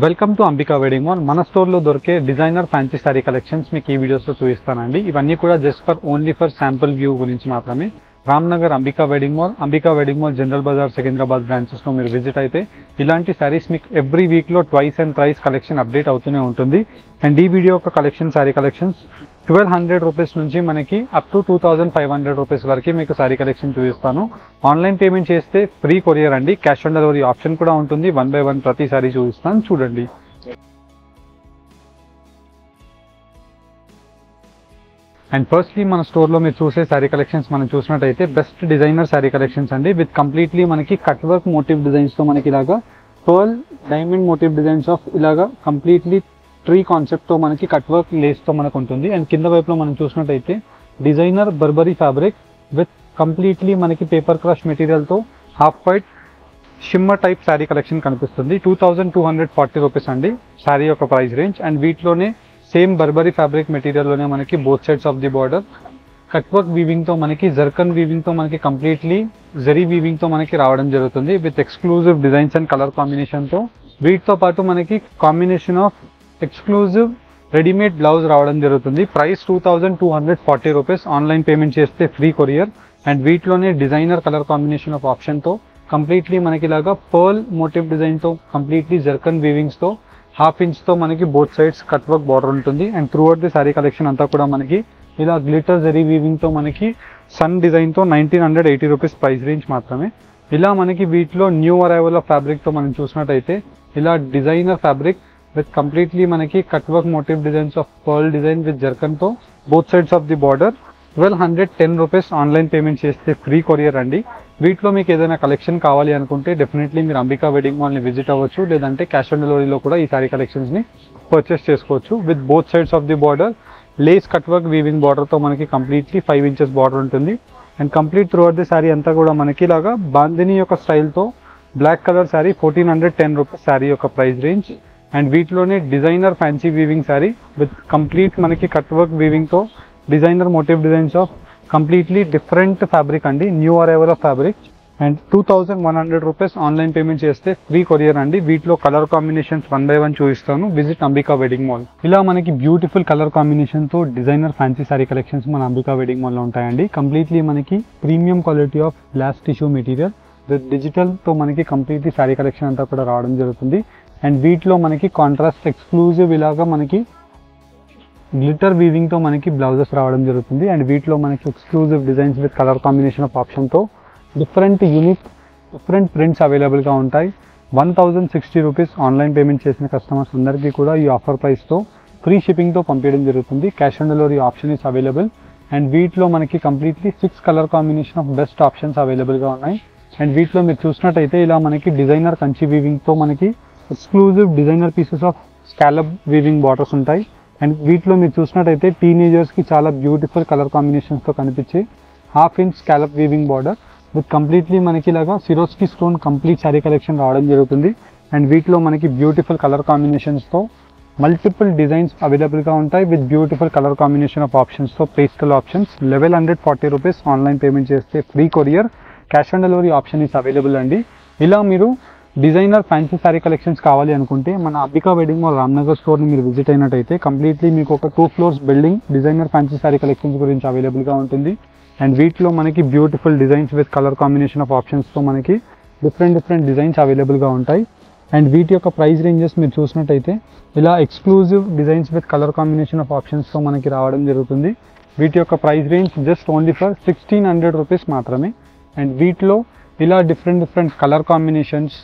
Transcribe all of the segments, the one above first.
Welcome to Ambika wedding mall. మన స్టోర్లో దొరికే డిజైనర్ ఫ్యాన్సీ సారీ కలెక్షన్స్ మీకు ఈ వీడియోస్లో చూపిస్తానండి. ఇవన్నీ కూడా just only for sample view గురించి మాత్రమే. Ramnagar Ambika wedding mall general Bazaar Secunderabad బ్రాంచెస్లో మీరు విజిట్ అయితే ఇలాంటి సారీస్ మీకు ఎవ్రీ వీక్లో twice and thrice collection update అవుతూనే ఉంటుంది. అండ్ ఈ వీడియో యొక్క కలెక్షన్ సారీ కలెక్షన్స్ 1200 రూపీస్ నుంచి మనకి అప్ టు 2500 రూపీస్ వరకు మీకు సారీ కలెక్షన్ చూపిస్తాను. ఆన్లైన్ పేమెంట్ చేస్తే ఫ్రీ కొరియర్ అండి. క్యాష్ ఆన్ డెలివరీ ఆప్షన్ కూడా ఉంటుంది. 1 by 1 ప్రతి సారీ చూపిస్తాను, చూడండి. అండ్ ఫస్ట్లీ మన స్టోర్లో మీరు చూసే శారీ కలెక్షన్స్ మనం చూసినట్టయితే బెస్ట్ డిజైనర్ శారీ కలెక్షన్స్ అండి. విత్ కంప్లీట్లీ మనకి కట్ వర్క్ మోటివ్ డిజైన్స్తో మనకి ఇలాగా pearl diamond motive designs of ఇలాగా కంప్లీట్లీ ట్రీ కాన్సెప్ట్తో మనకి కట్ వర్క్ లేస్తో మనకు ఉంటుంది. అండ్ కింద వైపులో మనం చూసినట్టయితే designer Burberry fabric with completely మనకి పేపర్ క్రష్ మెటీరియల్తో half white shimmer type sari collection కనిపిస్తుంది. 2240 రూపీస్ అండి శారీ యొక్క ప్రైస్ రేంజ్. అండ్ వీటిలోనే సేమ్ బర్బరీ ఫ్యాబ్రిక్ మెటీరియల్లోనే మనకి both sides of the border cut work వీవింగ్తో మనకి జర్కన్ వీవింగ్తో మనకి కంప్లీట్లీ జరీ వీవింగ్తో మనకి రావడం జరుగుతుంది. With exclusive designs and colour కాంబినేషన్తో వీటితో పాటు మనకి combination of exclusive readymade blouse రావడం జరుగుతుంది. Price 2240 rupees. ఆన్లైన్ పేమెంట్ చేస్తే ఫ్రీ కొరియర్. అండ్ వీటిలోనే డిజైనర్ కలర్ కాంబినేషన్ ఆఫ్ ఆప్షన్తో కంప్లీట్లీ మనకి ఇలాగా పర్ల్ మోటివ్ డిజైన్తో కంప్లీట్లీ జర్కన్ వీవింగ్స్తో హాఫ్ ఇంచ్తో మనకి both sides cut work border ఉంటుంది. And throughout the sari collection అంతా కూడా మనకి ఇలా గ్లిటర్ జరీ వీవింగ్తో మనకి సన్ డిజైన్తో 1980 రూపీస్ ప్రైస్ రేంజ్ మాత్రమే. ఇలా మనకి వీటిలో న్యూ అరైవల్ ఆఫ్ ఫ్యాబ్రిక్తో మనం చూసినట్టయితే ఇలా డిజైనర్ ఫ్యాబ్రిక్ విత్ కంప్లీట్లీ మనకి cut work motif designs of pearl design with జర్కన్తో both sides of the border 1210 rupees. Online payment చేస్తే ఫ్రీ కొరియర్ అండి. వీటిలో మీకు ఏదైనా కలెక్షన్ కావాలి అనుకుంటే డెఫినెట్లీ మీరు అంబికా వెడ్డింగ్ మాల్ని విజిట్ అవ్వచ్చు, లేదంటే క్యాష్ ఆన్ డెలివరీలో కూడా ఈ సారీ కలెక్షన్స్ని పర్చేస్ చేసుకోవచ్చు. With both sides of the border lace cut work weaving బార్డర్తో మనకి కంప్లీట్లీ 5 ఇంచెస్ బార్డర్ ఉంటుంది. And complete throughout the sari అంతా కూడా మనకి ఇలాగా బాందిని యొక్క స్టైల్తో black colour sari 1410 rupees sari యొక్క ప్రైస్ రేంజ్. అండ్ వీటిలోనే designer fancy weaving sari with complete మనకి కట్ వర్క్ వీవింగ్తో designer motif designs of completely different fabric అండి, new arrival of fabric. And 2100 rupees. Online payment చేస్తే ఫ్రీ కొరియర్ అండి. వీటిలో కలర్ కాంబినేషన్స్ 1 by 1 చూపిస్తాను. Visit Ambika wedding mall. ఇలా మనకి బ్యూటిఫుల్ కలర్ కాంబినేషన్తో డిజైనర్ ఫ్యాన్సీ సారీ కలెక్షన్స్ మన అంబికా వెడ్డింగ్ మాల్లో ఉంటాయండి. కంప్లీట్లీ మనకి premium quality of glass tissue material with డిజిటల్తో మనకి కంప్లీట్లీ సారీ కలెక్షన్ అంతా కూడా రావడం జరుగుతుంది. అండ్ వీటిలో మనకి కాంట్రాస్ట్ ఎక్స్క్లూజివ్ ఇలాగా మనకి గ్లిటర్ వీవింగ్తో మనకి బ్లౌజెస్ రావడం జరుగుతుంది. అండ్ వీటిలో మనకి exclusive designs with colour combination of ఆప్షన్తో డిఫరెంట్ ప్రింట్స్ అవైలబుల్గా ఉంటాయి. 1060 రూపీస్. ఆన్లైన్ పేమెంట్ చేసిన కస్టమర్స్ అందరికీ కూడా ఈ ఆఫర్ ప్రైస్తో ఫ్రీ షిప్పింగ్తో పంపించడం జరుగుతుంది. Cash on delivery option is available. And వీటిలో మనకి completely 6 colour combination of best options అవైలబుల్గా ఉన్నాయి. అండ్ వీటిలో మీరు చూసినట్టయితే ఇలా మనకి డిజైనర్ కంచి వీవింగ్తో మనకి exclusive designer pieces of scallop weaving borders ఉంటాయి. అండ్ వీటిలో మీరు చూసినట్టయితే టీనేజర్స్కి చాలా బ్యూటిఫుల్ కలర్ కాంబినేషన్స్తో కనిపించే half inch scallop weaving border with completely మనకి ఇలాగా Swarovski stone complete sari collection రావడం జరుగుతుంది. అండ్ వీటిలో మనకి బ్యూటిఫుల్ కలర్ కాంబినేషన్స్తో మల్టిపుల్ డిజైన్స్ అవైలబుల్గా ఉంటాయి. With beautiful colour combination of ఆప్షన్స్తో pastel options. 1140 rupees. Online payment చేస్తే free courier. Cash on delivery option is available అండి. ఇలా మీరు డిజైనర్ ఫ్యాన్సీ శారీ కలెక్షన్స్ కావాలి అనుకుంటే మన అంబికా వెడ్డింగ్ మాల్ రామ్నగర్ స్టోర్ని మీరు విజిట్ అయినట్టయితే కంప్లీట్లీ మీకు ఒక 2 floors building designer fancy sari collections గురించి అవైలబుల్గా ఉంటుంది. అండ్ వీటిలో మనకి beautiful designs with colour combination of ఆప్షన్స్తో మనకి డిఫరెంట్ డిజైన్స్ అవైలబుల్గా ఉంటాయి. అండ్ వీటి యొక్క ప్రైస్ రేంజెస్ మీరు చూసినట్టయితే ఇలా exclusive designs with colour combination of ఆప్షన్స్తో మనకి రావడం జరుగుతుంది. వీటి యొక్క price range just only for 1600 rupees మాత్రమే. అండ్ వీటిలో ఇలా different colour combinations,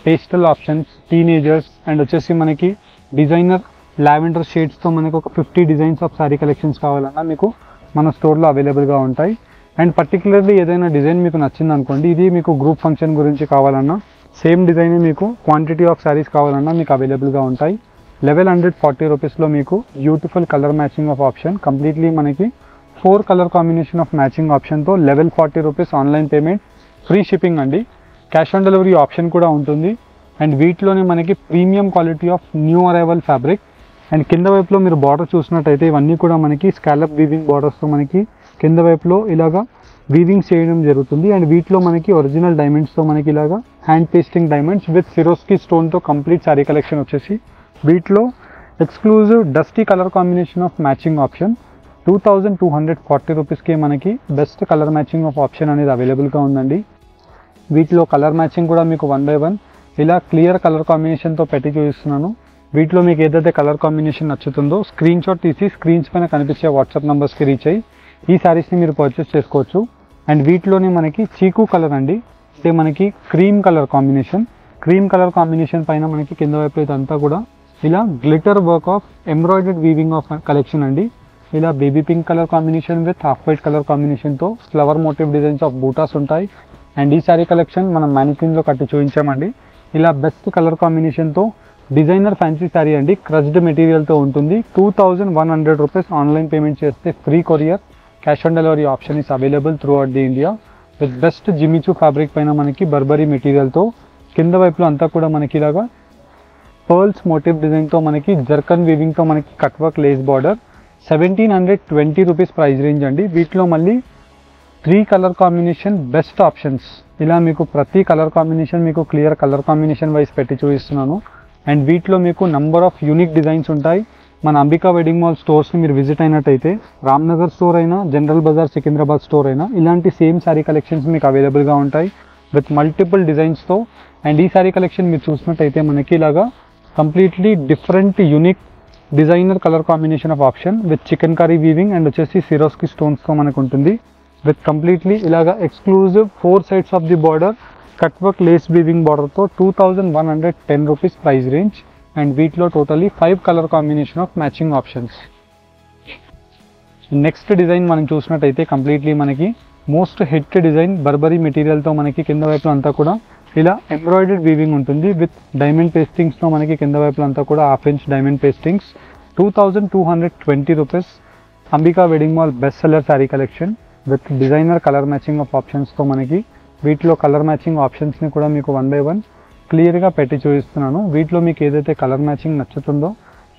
pastel options, teenagers and వచ్చేసి మనకి డిజైనర్ లావెండర్ షేడ్స్తో మనకి ఒక 50 డిజైన్స్ ఆఫ్ శారీ కలెక్షన్స్ కావాలన్నా మీకు మన స్టోర్లో అవైలబుల్గా ఉంటాయి. అండ్ పర్టికులర్లీ ఏదైనా డిజైన్ మీకు నచ్చింది అనుకోండి, ఇది మీకు గ్రూప్ ఫంక్షన్ గురించి కావాలన్నా సేమ్ డిజైన్ మీకు క్వాంటిటీ ఆఫ్ శారీస్ కావాలన్నా మీకు అవైలబుల్గా ఉంటాయి. 1140 రూపీస్లో మీకు beautiful colour matching of option completely మనకి 4 కలర్ కాంబినేషన్ ఆఫ్ మ్యాచింగ్ ఆప్షన్తో 1140 rupees. Online payment free shipping అండి. క్యాష్ ఆన్ డెలివరీ ఆప్షన్ కూడా ఉంటుంది. అండ్ వీటిలోనే మనకి premium quality of new arrival fabric. And కింద వైపులో మీరు బార్డర్ చూసినట్టయితే ఇవన్నీ కూడా మనకి స్కాలప్ వీవింగ్ బార్డర్స్తో మనకి కింద వైపులో ఇలాగా వీవింగ్ చేయడం జరుగుతుంది. అండ్ వీటిలో మనకి ఒరిజినల్ డైమండ్స్తో మనకి ఇలాగా hand pasting diamonds with Swarovski స్టోన్తో కంప్లీట్ శారీ కలెక్షన్ వచ్చేసి వీటిలో exclusive dusty colour combination of matching option 2240 రూపీస్కి మనకి best colour matching of option అనేది అవైలబుల్గా ఉందండి. వీటిలో కలర్ మ్యాచింగ్ కూడా మీకు 1 by 1 ఇలా క్లియర్ కలర్ కాంబినేషన్తో పెట్టి చూపిస్తున్నాను. వీటిలో మీకు ఏదైతే కలర్ కాంబినేషన్ నచ్చుతుందో స్క్రీన్ షాట్ తీసి స్క్రీన్స్ పైన కనిపించే వాట్సాప్ నెంబర్స్కి రీచ్ అయ్యి ఈ శారీస్ని మీరు పర్చేస్ చేసుకోవచ్చు. అండ్ వీటిలోనే మనకి చీకు కలర్ అండి, అంటే మనకి క్రీమ్ కలర్ కాంబినేషన్ పైన మనకి కింద వైపు ఇదంతా కూడా ఇలా glitter work of embroidered weaving of collection అండి. ఇలా baby pink colour combination with half white colour కాంబినేషన్తో flower motif designs of butas ఉంటాయి. అండ్ ఈ శారీ కలెక్షన్ మనం మ్యానిక్విన్లో కట్టి చూపించామండి. ఇలా బెస్ట్ కలర్ కాంబినేషన్తో డిజైనర్ ఫ్యాన్సీ శారీ అండి, క్రష్డ్ మెటీరియల్తో ఉంటుంది. 2100 రూపీస్ ఆన్లైన్ పేమెంట్ చేస్తే free courier, cash on delivery option is available through out the India with best Jimmy Choo fabric పైన మనకి బర్బరీ మెటీరియల్తో కింద వైపులో అంతా కూడా మనకి ఇలాగా పర్ల్స్ మోటివ్ డిజైన్తో మనకి జర్కన్ వీవింగ్తో మనకి cut work lace border 1720 rupees price range అండి. వీటిలో మళ్ళీ 3 కలర్ కాంబినేషన్ బెస్ట్ ఆప్షన్స్, ఇలా మీకు ప్రతి కలర్ కాంబినేషన్ మీకు క్లియర్ కలర్ కాంబినేషన్ వైజ్ పెట్టి చూపిస్తున్నాను. అండ్ వీటిలో మీకు నంబర్ ఆఫ్ యూనిక్ డిజైన్స్ ఉంటాయి. మన అంబికా వెడ్డింగ్ మాల్ స్టోర్స్ని మీరు విజిట్ అయినట్టయితే రామ్నగర్ స్టోర్ అయినా, జనరల్ బజార్ సికింద్రాబాద్ స్టోర్ అయినా ఇలాంటి సేమ్ శారీ కలెక్షన్స్ మీకు అవైలబుల్గా ఉంటాయి విత్ మల్టిపుల్ డిజైన్స్తో. అండ్ ఈ శారీ కలెక్షన్ మీరు చూసినట్టయితే మనకి ఇలాగా completely different unique designer colour combination of option with chikankari weaving and వచ్చేసి సిరోస్కి స్టోన్స్తో మనకు ఉంటుంది విత్ కంప్లీట్లీ ఇలాగా exclusive 4 sides of the border cut work lace weaving బార్డర్తో 2110 రూపీస్ ప్రైస్ రేంజ్. అండ్ వీటిలో totally 5 colour combination of matching options. Next design మనం చూసినట్టయితే completely మనకి మోస్ట్ హిట్ డిజైన్ బర్బరీ మెటీరియల్తో మనకి కింద వైపులో అంతా కూడా ఇలా ఎంబ్రాయిడర్డ్ వీవింగ్ ఉంటుంది విత్ డైమండ్ పేస్టింగ్స్తో మనకి కింద వైపులో అంతా కూడా 1/2 inch diamond pastings 2220 rupees. Ambika wedding mall best seller sari collection with designer colour matching of ఆప్షన్స్తో మనకి వీటిలో కలర్ మ్యాచింగ్ ఆప్షన్స్ని కూడా మీకు 1 by 1 క్లియర్గా పెట్టి చూపిస్తున్నాను. వీటిలో మీకు ఏదైతే కలర్ మ్యాచింగ్ నచ్చుతుందో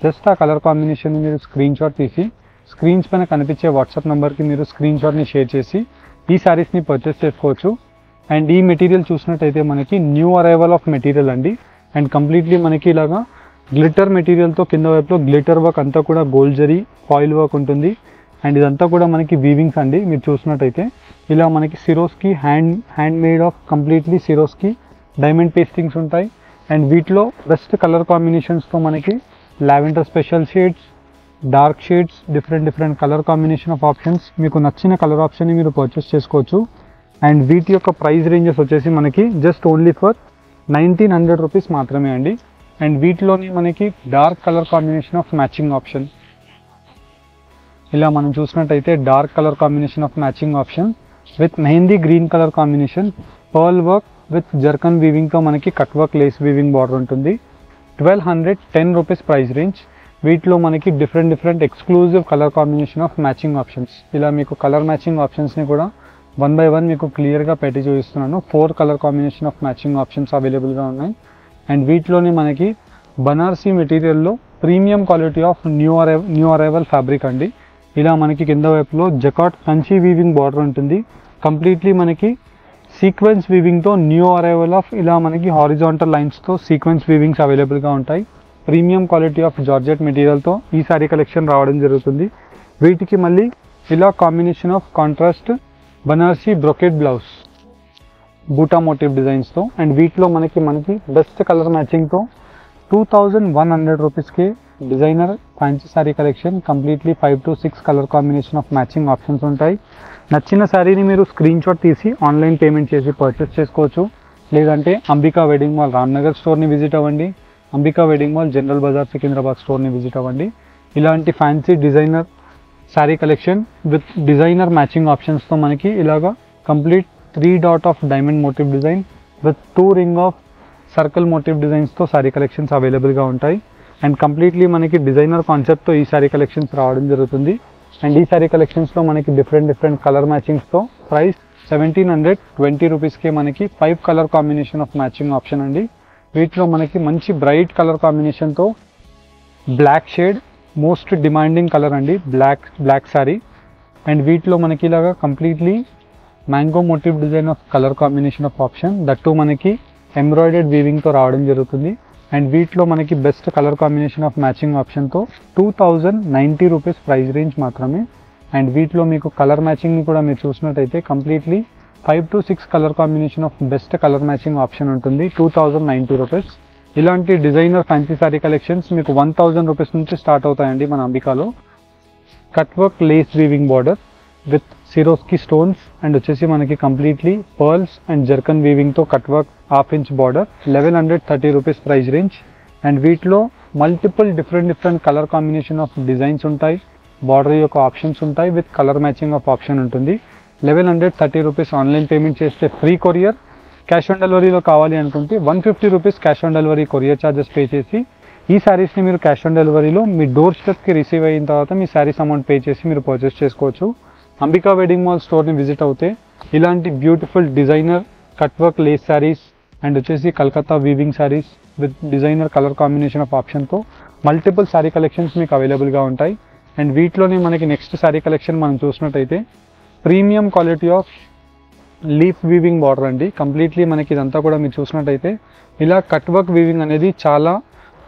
జస్ట్ ఆ కలర్ కాంబినేషన్ని మీరు స్క్రీన్ షాట్ తీసి స్క్రీన్స్ పైన కనిపించే వాట్సాప్ నెంబర్కి మీరు స్క్రీన్ షాట్ని షేర్ చేసి ఈ శారీస్ని పర్చేస్ చేసుకోవచ్చు. అండ్ ఈ మెటీరియల్ చూసినట్టయితే మనకి న్యూ అరైవల్ ఆఫ్ మెటీరియల్ అండి. అండ్ కంప్లీట్లీ మనకి ఇలాగా గ్లిటర్ మెటీరియల్తో కింద వైపులో గ్లిటర్ వర్క్ అంతా కూడా గోల్డ్ జరీ ఫాయిల్ వర్క్ ఉంటుంది. అండ్ ఇదంతా కూడా మనకి వీవింగ్స్ అండి. మీరు చూసినట్టయితే ఇలా మనకి Swarovski handmade of completely Swarovski diamond pastings ఉంటాయి. అండ్ వీటిలో బెస్ట్ కలర్ కాంబినేషన్స్తో మనకి lavender special shades, dark shades, different colour combination of options మీకు నచ్చిన కలర్ ఆప్షన్ని మీరు పర్చేస్ చేసుకోవచ్చు. అండ్ వీటి యొక్క ప్రైస్ రేంజెస్ వచ్చేసి మనకి జస్ట్ ఓన్లీ ఫర్ 1900 రూపీస్ మాత్రమే అండి. అండ్ వీటిలోని మనకి dark colour combination of matching option, ఇలా మనం చూసినట్టయితే dark colour combination of matching option with mehndi green colour combination pearl work with zircon వీవింగ్తో మనకి cut work lace weaving border ఉంటుంది. 1210 రూపీస్ ప్రైస్ రేంజ్. వీటిలో మనకి different exclusive colour combination of matching options, ఇలా మీకు కలర్ మ్యాచింగ్ ఆప్షన్స్ని కూడా 1 by 1 మీకు క్లియర్గా పెట్టి చూపిస్తున్నాను. 4 colour combination of matching options అవైలబుల్గా ఉన్నాయి. అండ్ వీటిలోని మనకి బనారసీ మెటీరియల్లో premium quality of new arrival fabric అండి. ఇలా మనకి కింద వైపులో జకాట్ కంచి వీవింగ్ బార్డర్ ఉంటుంది. కంప్లీట్లీ మనకి సీక్వెన్స్ వీవింగ్తో న్యూ అరైవల్ ఆఫ్ ఇలా మనకి హారిజాంటల్ లైన్స్తో సీక్వెన్స్ వీవింగ్స్ అవైలబుల్గా ఉంటాయి. ప్రీమియం క్వాలిటీ ఆఫ్ జార్జెట్ మెటీరియల్తో ఈ శారీ కలెక్షన్ రావడం జరుగుతుంది. వీటికి మళ్ళీ ఇలా combination of contrast Banarasi brocade blouse buta motif డిజైన్స్తో. అండ్ వీటిలో మనకి బెస్ట్ కలర్ మ్యాచింగ్తో 2100 రూపీస్కి designer fancy sari collection completely 5 to 6 colour combination of matching options ఉంటాయి. నచ్చిన శారీని మీరు స్క్రీన్ షాట్ తీసి ఆన్లైన్ పేమెంట్ చేసి పర్చేస్ చేసుకోవచ్చు. లేదంటే అంబికా వెడ్డింగ్ మాల్ రామ్నగర్ స్టోర్ని విజిట్ అవ్వండి, Ambika wedding mall general Bazaar Secunderabad స్టోర్ని విజిట్ అవ్వండి. ఇలాంటి fancy designer sari collection with designer matching ఆప్షన్స్తో మనకి ఇలాగా complete 3 dot of diamond motif design with 2 ring of circle motif డిజైన్స్తో శారీ కలెక్షన్స్ అవైలబుల్గా ఉంటాయి. అండ్ కంప్లీట్లీ మనకి డిజైనర్ కాన్సెప్ట్తో ఈ శారీ కలెక్షన్స్ రావడం జరుగుతుంది. అండ్ ఈ శారీ కలెక్షన్స్లో మనకి డిఫరెంట్ కలర్ మ్యాచింగ్స్తో ప్రైస్ 1720 రూపీస్కి మనకి 5 colour combination of matching option అండి. వీటిలో మనకి మంచి బ్రైట్ కలర్ కాంబినేషన్తో black shade most demanding colour అండి, బ్లాక్ శారీ. అండ్ వీటిలో మనకి ఇలాగా completely mango motif design of colour combination of option, that to మనకి ఎంబ్రాయిడెడ్ వీవింగ్తో రావడం జరుగుతుంది. అండ్ వీటిలో మనకి best colour combination of matching ఆప్షన్తో 2090 రూపీస్ ప్రైస్ రేంజ్ మాత్రమే. అండ్ వీటిలో మీకు కలర్ మ్యాచింగ్ని కూడా మీరు చూసినట్టయితే completely 5 to 6 colour combination of best colour matching option ఉంటుంది. 2090 రూపీస్. ఇలాంటి డిజైనర్ ఫ్యాన్సీ సారీ కలెక్షన్స్ మీకు 1000 రూపీస్ నుంచి స్టార్ట్ అవుతాయండి మన అంబికాలో. Cut work lace weaving border with Swarovski stones and వచ్చేసి మనకి కంప్లీట్లీ పర్ల్స్ అండ్ జర్కన్ వీవింగ్తో cut work 1/2 inch border, 1130 rupees price range. And వీటిలో multiple different colour combination of designs ఉంటాయి, బార్డర్ యొక్క ఆప్షన్స్ ఉంటాయి, with colour matching of option ఉంటుంది. 1130 rupees online payment చేస్తే free courier. Cash on డెలివరీలో కావాలి అనుకుంటే 150 rupees cash on delivery courier charges pay చేసి ఈ శారీస్ని మీరు క్యాష్ ఆన్ డెలివరీలో మీ డోర్ స్టెప్కి రిసీవ్ అయిన తర్వాత మీ శారీస్ అమౌంట్ పే చేసి మీరు పర్చేస్ చేసుకోవచ్చు. అంబికా వెడ్డింగ్ మాల్ స్టోర్ని విజిట్ అవుతే ఇలాంటి beautiful designer cut work lace saris and వచ్చేసి Calcutta weaving saris with designer colour combination of ఆప్షన్తో మల్టిపుల్ శారీ కలెక్షన్స్ మీకు అవైలబుల్గా ఉంటాయి. అండ్ వీటిలోనే మనకి నెక్స్ట్ శారీ కలెక్షన్ మనం చూసినట్టయితే premium quality of leaf weaving border అండి. కంప్లీట్లీ మనకి ఇదంతా కూడా మీరు చూసినట్టయితే ఇలా కట్ వర్క్ వీవింగ్ అనేది చాలా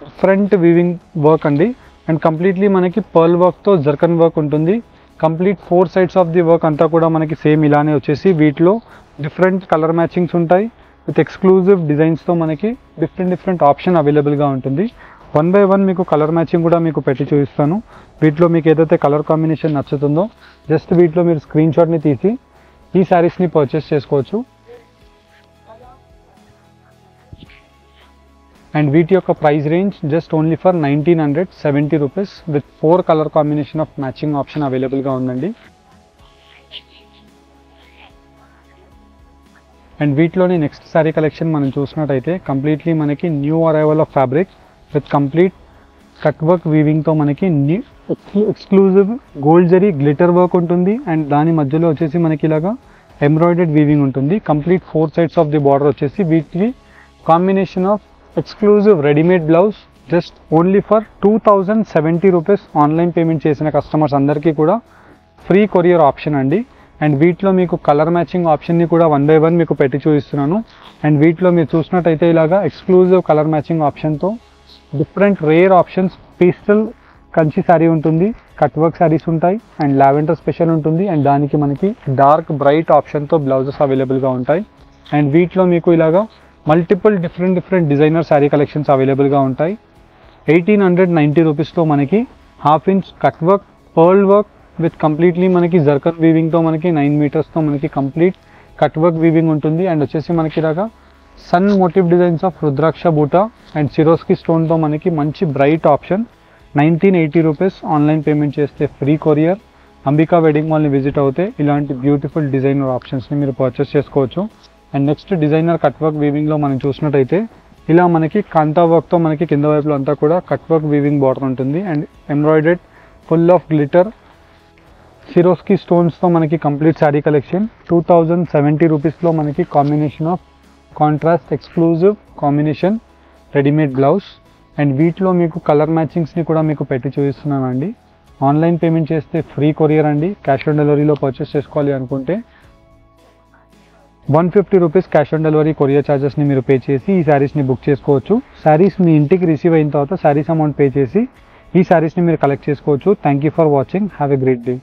డిఫరెంట్ వీవింగ్ వర్క్ అండి. అండ్ కంప్లీట్లీ మనకి పర్ల్ వర్క్తో జర్కన్ వర్క్ ఉంటుంది. Complete 4 sides of the work అంతా కూడా మనకి సేమ్ ఇలానే వచ్చేసి వీటిలో డిఫరెంట్ కలర్ మ్యాచింగ్స్ ఉంటాయి విత్ ఎక్స్క్లూజివ్ డిజైన్స్తో మనకి డిఫరెంట్ ఆప్షన్ అవైలబుల్గా ఉంటుంది. 1 by 1 మీకు కలర్ మ్యాచింగ్ కూడా మీకు పెట్టి చూపిస్తాను. వీటిలో మీకు ఏదైతే కలర్ కాంబినేషన్ నచ్చుతుందో జస్ట్ వీటిలో మీరు స్క్రీన్ షాట్ని తీసి ఈ శారీస్ని పర్చేస్ చేసుకోవచ్చు. అండ్ వీటి యొక్క price range just only for 1970 rupees with 4 colour combination of matching option అవైలబుల్గా ఉందండి. అండ్ వీటిలోని నెక్స్ట్ శారీ కలెక్షన్ మనం చూసినట్టయితే కంప్లీట్లీ మనకి new arrival of fabric with complete cut work వీవింగ్తో మనకి exclusive gold zari glitter work ఉంటుంది. అండ్ దాని మధ్యలో వచ్చేసి మనకి ఇలాగా ఎంబ్రాయిడెడ్ వీవింగ్ ఉంటుంది. Complete 4 sides of the border వచ్చేసి వీటికి combination of exclusive readymade blouse just only for 2070 rupees online payment చేసిన కస్టమర్స్ అందరికీ కూడా ఫ్రీ కొరియర్ ఆప్షన్ అండి. అండ్ వీటిలో మీకు కలర్ మ్యాచింగ్ ఆప్షన్ని కూడా 1 by 1 మీకు పెట్టి చూపిస్తున్నాను. అండ్ వీటిలో మీరు చూసినట్టయితే ఇలాగా ఎక్స్క్లూజివ్ కలర్ మ్యాచింగ్ ఆప్షన్తో different rare options, pastel Kanchi sari ఉంటుంది, కట్ వర్క్ శారీస్ ఉంటాయి, అండ్ లావెండర్ స్పెషల్ ఉంటుంది. అండ్ దానికి మనకి డార్క్ బ్రైట్ ఆప్షన్తో బ్లౌజెస్ అవైలబుల్గా ఉంటాయి. అండ్ వీటిలో మీకు ఇలాగా multiple different designer saree collections అవైలబుల్గా ఉంటాయి. 1890 రూపీస్తో మనకి 1/2 inch cut work pearl work with completely మనకి జర్కన్ వీవింగ్తో మనకి 9 మీటర్స్తో మనకి కంప్లీట్ కట్ వర్క్ వీవింగ్ ఉంటుంది. అండ్ వచ్చేసి మనకి ఇలాగా sun motif designs of rudraksha buta and Swarovski స్టోన్తో మనకి మంచి bright option. 1980 rupees online payment చేస్తే ఫ్రీ కొరియర్. అంబికా వెడ్డింగ్ మాల్ని విజిట్ అవుతే ఇలాంటి బ్యూటిఫుల్ డిజైనర్ ఆప్షన్స్ని మీరు పర్చేస్ చేసుకోవచ్చు. And next designer cut work వీవింగ్లో మనం చూసినట్టయితే ఇలా మనకి కాంతా వర్క్తో మనకి కింద వైపులో అంతా కూడా కట్ వర్క్ వీవింగ్ బార్డర్ ఉంటుంది. And embroidered full of glitter Swarovski స్టోన్స్తో మనకి కంప్లీట్ శారీ కలెక్షన్ 2070 రూపీస్లో మనకి combination of contrast exclusive combination readymade blouse. And వీటిలో మీకు కలర్ మ్యాచింగ్స్ని కూడా మీకు పెట్టి చూపిస్తున్నాను అండి. ఆన్లైన్ పేమెంట్ చేస్తే ఫ్రీ కొరియర్ అండి. క్యాష్ ఆన్ డెలివరీలో పర్చేస్ చేసుకోవాలి అనుకుంటే 150 rupees cash on delivery courier ఛార్జెస్ని మీరు పే చేసి ఈ శారీస్ని బుక్ చేసుకోవచ్చు. శారీస్ మీ ఇంటికి రిసీవ్ అయిన తర్వాత శారీస్ అమౌంట్ పే చేసి ఈ శారీస్ని మీరు కలెక్ట్ చేసుకోవచ్చు. Thank you for watching. Have a great day.